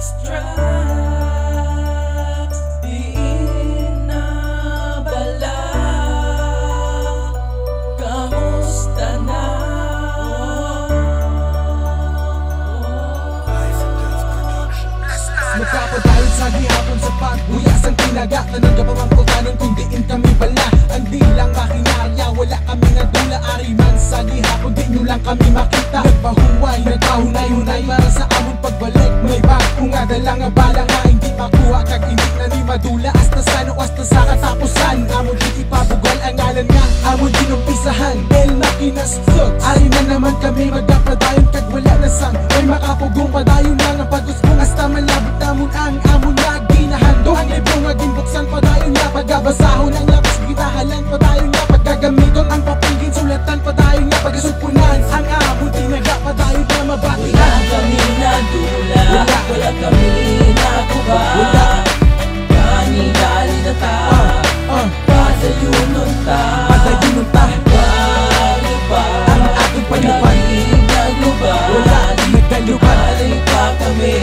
Sex, drugs, di inabala. Kamusta na? Nagpapadayon sa gihapon sa pagbuyas ang tinaga. Tanong ka pa mang kutanon kung diin kami bala. Ang di lang makinarya, wala kami nga dula. Ariman sa gihapon, di nyo lang kami makita. Nagpahuway, nagpahunay-hunay para sa amon pagbalik. May bago nga dalang nga bala nga hindi makuha. Kag hindi na ni madula hasta sa no hasta sa katapusan. Amon di ipabugal ang ngalan nga amon dinumpisahan. El Makinas Thugs, ari na naman kami magpapadayon. Kag wala na sang may makapugong padayon lang ang pag-usbong hasta malabot namon ang amon nga ginahandong. Ang libro nga ginbuksan padayon nga pagabasahon ang lapas gitahalan padayon nga pagkagamiton ang papilgin sulatan padayon nga pagasupunan ang amon tinaga padayon nga mabati. Wala kami nadula, wala kami nakuha. Wala Kani-dali na ta, padayunon ta, padayunon ta. Palupa ang ating palupan, nagluba, wala nagdalupan. Alay pa kami,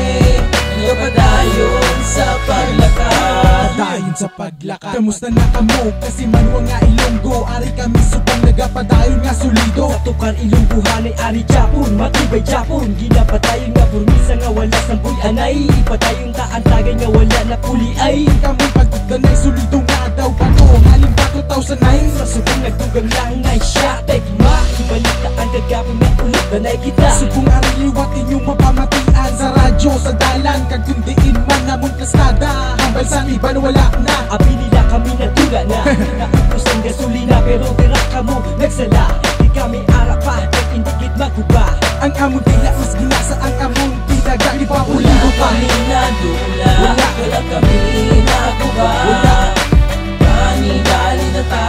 napadayon sa paglakad. Padayon sa paglakad. Kamusta na kamo? Kasi manwa nga Ilonggo. Ari kami supang nagapadayon nga solido. Sa tukar Ilongguhan ay ari Japon, matibay Japon. Ginapadayon nga purmisa nga wala sambuy anay. Ipadayon ta ang tagay nga wala na puli ay. Kamong pagkudanay solido nga daw bato. Halim pa 2009 Sa subong nagdugang lang na siya tekma. Ibalik ta ang gagapon nga ulit danay kita. subong ari liwat inyong mapamatian sa radyo sa dalan. Kag kundiin man namon kastada. Hambal sa iban wala na. Abi nila kami natula na. Naubos ang gasolina pero tira ka mo nagsala. Di kami ara pa kag indikit maguba. Ang amon tila mas ginasa ang amon tinaga. Di pa uligo pa. Kami nadula, Wala. wala kami nakuha. Wala. Kani-dali na ta,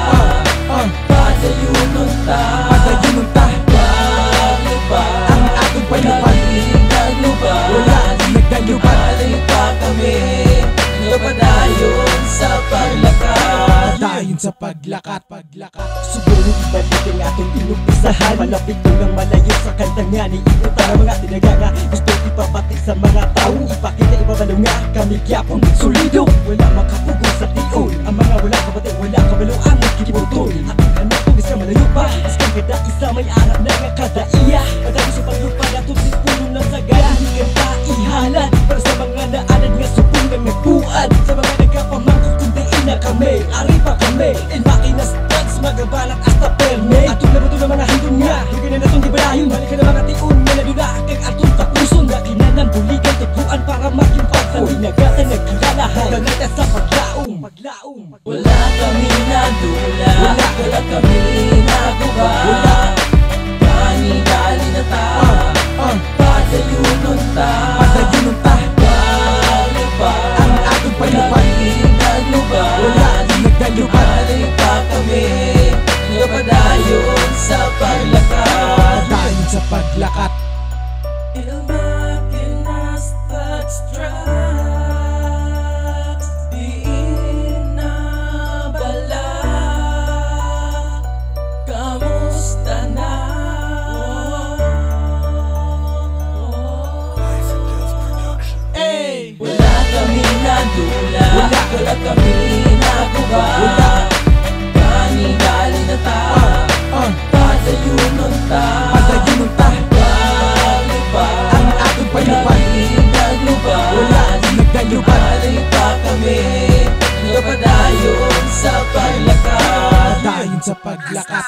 padayunon ta, Padayunon ta. Palupa Ang ating palupan, nagluba, wala nagdalupan. alay pa kami, napadayon sa paglakad. Padayon sa paglakad. Siguro ibalik ang atong inumpisahan. Malapit ko ngang malayo sa kantang nga ni Ito tara mga tinaga nga gusto ipapati sa mga tao. Ipakita ibabalo nga kami gyapon solido. Wala makapugo sa tiyon. Ang mga wala kapatid wala kabalo ang nagkikibutol. Ating anak ko isa malayo pa. Isang kada isa may arap na nga kada iya. Madami sa paglupa na tutin puno ng sagala. Hindi ka ihalan para sa mga naanan nga supong ng nagpuan. Sa mga nagkapamangkot kundiin na kami. Ari pa kami. El Makinas Thugs magabalak hasta perme. Atong nabuto ng mga handong nga. Higay na natong gibalayon. Balik ka ng mga tiun. Nga nadula kag atong tapuson. Nakinan ng buligan tubuan para maging pagsan. Hinagatan nagkilalahan. Ganata sa paglaong. Wala kami nadula, wala kami nakuha. Wala. Kani-dali na ta, padayunon ta, Padayunon ta. Palupa Ang ating palupan, nagluba, wala nagdalupan. alay pa kami, napadayon sa paglakad. Padayon sa paglakad. El Makinas Thugs, drugs, di inabala. Kamusta na? Hey! Wala kami nadula, wala kami nakuha. Wala. Kani-dali na ta, padayunon ta, Padayunon ta. Palupa Ang ating palupan, nagluba, wala nagdalupan. alay pa kami, napadayon sa paglakad. Padayon sa paglakad.